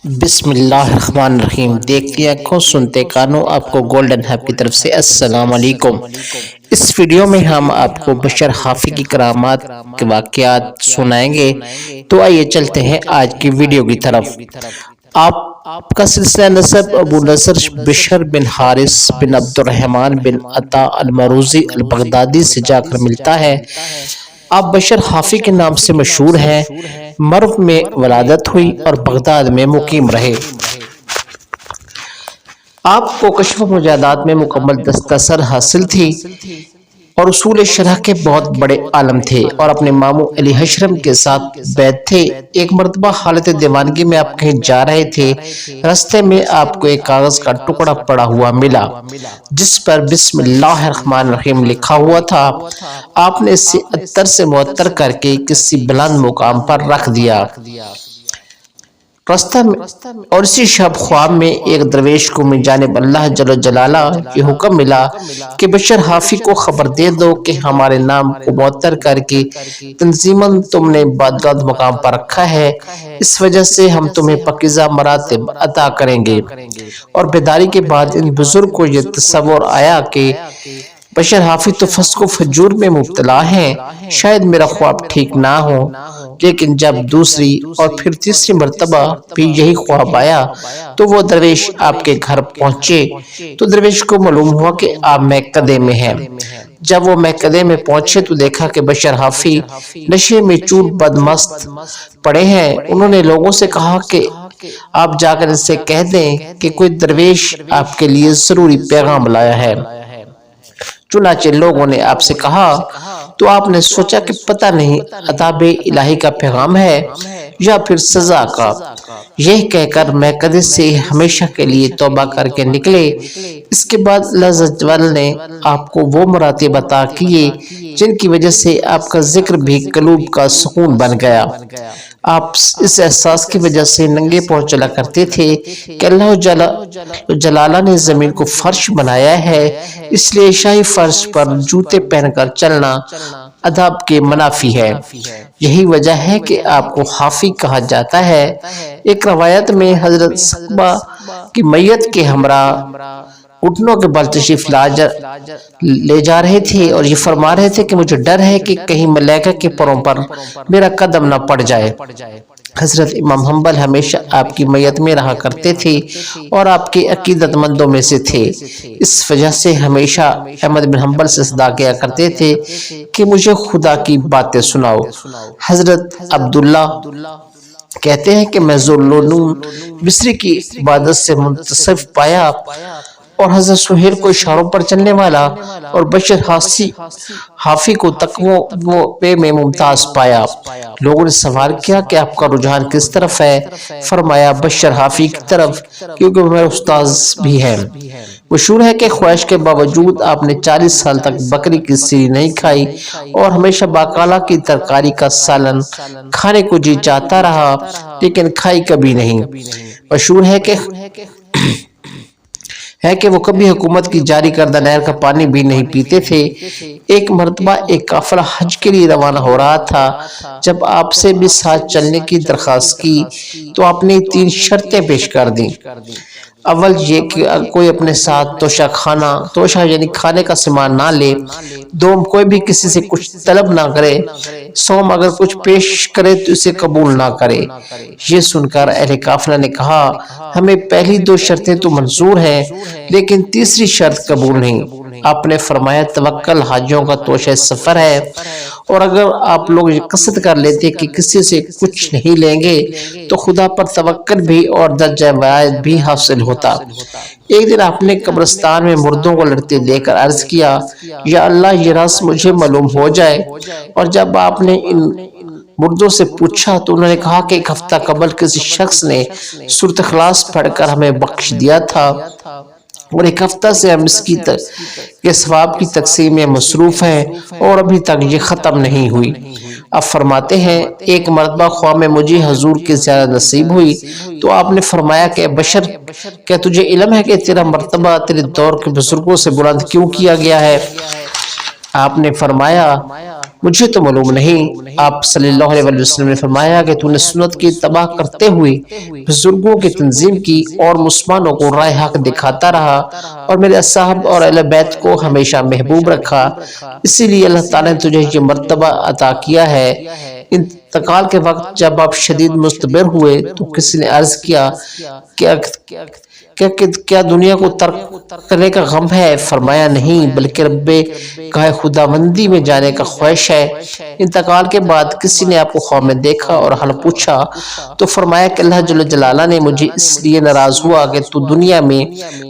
بسم اللہ الرحمن الرحیم۔ دیکھتے آنکھوں سنتے کانوں، آپ کو گولڈن ہب کی طرف سے السلام علیکم۔ اس ویڈیو میں ہم آپ کو بشر حافی کی کرامات کے واقعات سنائیں گے، تو آئیے چلتے ہیں آج کی ویڈیو کی طرف۔ آپ کا سلسلہ نسب ابو نصر بشر بن حارث بن عبد الرحمن بن عطا المروزی البغدادی سے جا کر ملتا ہے۔ آپ بشر حافی کے نام سے مشہور ہیں۔ مرو میں ولادت ہوئی اور بغداد میں مقیم رہے۔ آپ کو کشف و مجادات میں مکمل دسترس حاصل تھی اور اصول شرح کے بہت بڑے عالم تھے، اور اپنے ماموں علی حشرم کے ساتھ بیعت تھے۔ ایک مرتبہ حالت دیوانگی میں آپ کہیں جا رہے تھے، راستے میں آپ کو ایک کاغذ کا ٹکڑا پڑا ہوا ملا جس پر بسم اللہ الرحمن الرحیم لکھا ہوا تھا۔ آپ نے اسے عطر سے معطر کر کے کسی بلند مقام پر رکھ دیا۔ رستہ میں اور اسی شب خواب میں ایک درویش کو من جانب اللہ جل جلالہ یہ حکم ملا کہ بشر حافی کو خبر دے دو کہ ہمارے نام کو معطر کر کے تنظیماً تم نے بادگاہ مقام پر رکھا ہے، اس وجہ سے ہم تمہیں پاکیزہ مراتب عطا کریں گے۔ اور بیداری کے بعد ان بزرگ کو یہ تصور آیا کہ بشر حافی تو فسق و فجور میں مبتلا ہیں، شاید میرا خواب ٹھیک نہ ہو۔ لیکن جب دوسری اور پھر تیسری مرتبہ بھی یہی خواب آیا تو وہ درویش آپ کے گھر پہنچے تو درویش کو معلوم ہوا کہ آپ میکدے میں ہیں۔ جب وہ میکدے میں پہنچے تو دیکھا کہ بشر حافی نشے میں چور بدمست پڑے ہیں۔ انہوں نے لوگوں سے کہا کہ آپ جا کر ان سے کہہ دیں کہ کوئی درویش آپ کے لیے ضروری پیغام لایا ہے۔ چنانچہ لوگوں نے آپ سے کہا تو آپ نے سوچا کہ پتہ نہیں عذاب الہی کا پیغام ہے یا پھر سزا کا۔ یہ کہہ کر میکدے سے ہمیشہ کے لیے توبہ کر کے نکلے۔ اس کے بعد اللہ عز و جل نے آپ کو وہ مراتب عطا کیے جن کی وجہ سے آپ کا ذکر بھی قلوب کا سکون بن گیا۔ آپ اس احساس کی وجہ سے ننگے پاؤں چلا کرتے تھے کہ اللہ جلالہ نے زمین کو فرش بنایا ہے، اس لیے شاہی فرش پر جوتے پہن کر چلنا ادب کے منافی ہے۔ یہی وجہ ہے کہ آپ کو حافی کہا جاتا ہے۔ ایک روایت میں حضرت سقبہ کی میت کے ہمراہ گھٹنوں کے بل تشریف لے جا رہے تھے اور یہ فرما رہے تھے کہ مجھے ڈر ہے کہ کہیں ملائکہ کے پروں پر میرا قدم نہ پڑ جائے۔ حضرت امام حنبل ہمیشہ آپ کی میت میں رہا کرتے تھے اور آپ کے عقیدت مندوں میں سے تھے۔ اس وجہ سے ہمیشہ احمد بن حنبل سے صدا کیا کرتے تھے کہ مجھے خدا کی باتیں سناؤ۔ حضرت عبداللہ کہتے ہیں کہ میں ذوالنون مصری کی عبادت سے منتصف پایا اور حضرت سہیل کو اشاروں پر چلنے والا اور بشر حافی کو تقوی میں ممتاز پایا۔ لوگوں نے سوال کیا کہ آپ کا رجحان کس طرف ہے؟ فرمایا بشر حافی کی طرف، کیونکہ وہ میرے استاذ بھی ہیں۔ مشہور ہے کہ خواہش کے باوجود آپ نے 40 سال تک بکری کی سیری نہیں کھائی اور ہمیشہ باقالہ کی ترکاری کا سالن کھانے کو جی چاہتا رہا، لیکن کھائی کبھی نہیں۔ مشہور ہے کہ وہ کبھی حکومت کی جاری کردہ نہر کا پانی بھی نہیں پیتے تھے۔ ایک مرتبہ ایک قافلہ حج کے لیے روانہ ہو رہا تھا۔ جب آپ سے بھی ساتھ چلنے کی درخواست کی تو آپ نے 3 شرطیں پیش کر دیں۔ اول یہ کہ کوئی اپنے ساتھ توشہ یعنی کھانے کا سامان نہ لے۔ دوم کوئی بھی کسی سے کچھ طلب نہ کرے۔ سوم اگر کچھ پیش کرے تو اسے قبول نہ کرے۔ یہ سن کر اہل قافلہ نے کہا ہمیں پہلی 2 شرطیں تو منظور ہیں لیکن تیسری شرط قبول نہیں۔ آپ نے فرمایا توکل حاجیوں کا توشہ سفر ہے، اور اگر آپ لوگ یہ قصد کر لیتے کہ کسی سے کچھ نہیں لیں گے تو خدا پر توکل بھی اور درجہ ولایت بھی حاصل ہوتا۔ ایک دن آپ نے قبرستان میں مردوں کو لڑتے دیکھ کر عرض کیا یا اللہ یہ راز مجھے معلوم ہو جائے، اور جب آپ نے ان مردوں سے پوچھا تو انہوں نے کہا کہ 1 ہفتہ قبل کسی شخص نے سورۃ اخلاص پڑھ کر ہمیں بخش دیا تھا اور 1 ہفتہ سے ہم اس کے ثواب کی تقسیم میں مصروف ہیں اور ابھی تک یہ ختم نہیں ہوئی۔ اب فرماتے ہیں ایک مرتبہ خواب میں مجھے حضور کی زیارت نصیب ہوئی تو آپ نے فرمایا کہ بشر کیا تجھے علم ہے کہ تیرا مرتبہ تیرے دور کے بزرگوں سے بلند کیوں کیا گیا ہے؟ آپ نے فرمایا مجھے تو معلوم نہیں۔ آپ صلی اللہ علیہ وسلم نے فرمایا کہ تو نے سنت کی تباہ کرتے ہوئے بزرگوں کی تنظیم کی اور مسلمانوں کو راہ حق دکھاتا رہا اور میرے اصحاب اور اہل بیت کو ہمیشہ محبوب رکھا، اسی لیے اللہ تعالیٰ نے تجھے یہ مرتبہ عطا کیا ہے۔ انتقال کے وقت جب آپ شدید مضطرب ہوئے تو کسی نے عرض کیا کیا دنیا کو ترک کرنے کا غم ہے؟ فرمایا نہیں، بلکہ رب گاہ خداوندی میں جانے کا خواہش ہے۔ انتقال کے بعد کسی نے آپ کو خواب میں دیکھا اور حال پوچھا تو فرمایا کہ اللہ جل جلالہ نے مجھے اس لیے ناراض ہوا کہ تو دنیا میں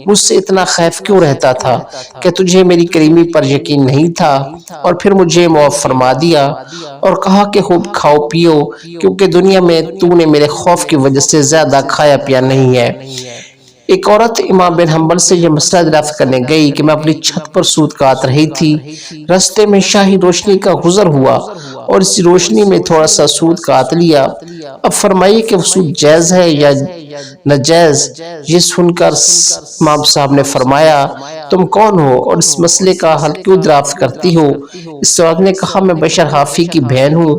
مجھ سے اتنا خائف کیوں رہتا تھا، کہ تجھے میری کریمی پر یقین نہیں تھا، اور پھر مجھے معاف فرما دیا اور کہا کہ خوب کھاؤ پیو، کیونکہ دنیا میں تو نے میرے خوف کی وجہ سے زیادہ کھایا پیا نہیں ہے۔ ایک عورت امام بن حنبل سے یہ مسئلہ دریافت کرنے گئی کہ میں اپنی چھت پر سود کاٹ رہی تھی، راستے میں شاہی روشنی کا گزر ہوا اور اس روشنی میں تھوڑا سا سود کاٹ لیا، اب فرمائیے کہ وہ سود جائز ہے یا ناجائز؟ یہ سن کر امام صاحب نے فرمایا تم کون ہو اور اس مسئلے کا حل کیوں دریافت کرتی ہو؟ اس عورت نے کہا میں بشر حافی کی بہن ہوں۔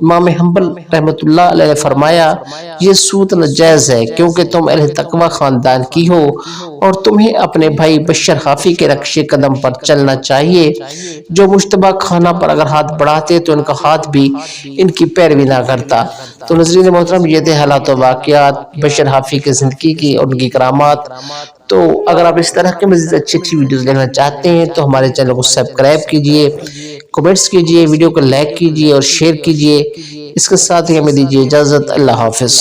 امام حنبل رحمۃ اللہ علیہ نے فرمایا یہ سود ناجائز ہے کیونکہ تم اہل تقوی خاندان کی ہو اور تمہیں اپنے بھائی بشر حافی کے نقش قدم پر چلنا چاہیے، جو مشتبہ خانہ پر اگر ہاتھ بڑھاتے تو ان کا ہاتھ بھی ان کی پیروی نہ کرتا۔ تو ناظرین محترم، یہ تھے حالات و واقعات بشر حافی کی زندگی کی اور ان کی کرامات۔ تو اگر آپ اس طرح کے مزید اچھی ویڈیوز دیکھنا چاہتے ہیں تو ہمارے چینل کو سبسکرائب کیجئے، کمنٹس کیجئے، ویڈیو کو لائک کیجئے اور شیئر کیجئے۔ اس کے ساتھ ہی ہمیں دیجیے اجازت۔ اللہ حافظ۔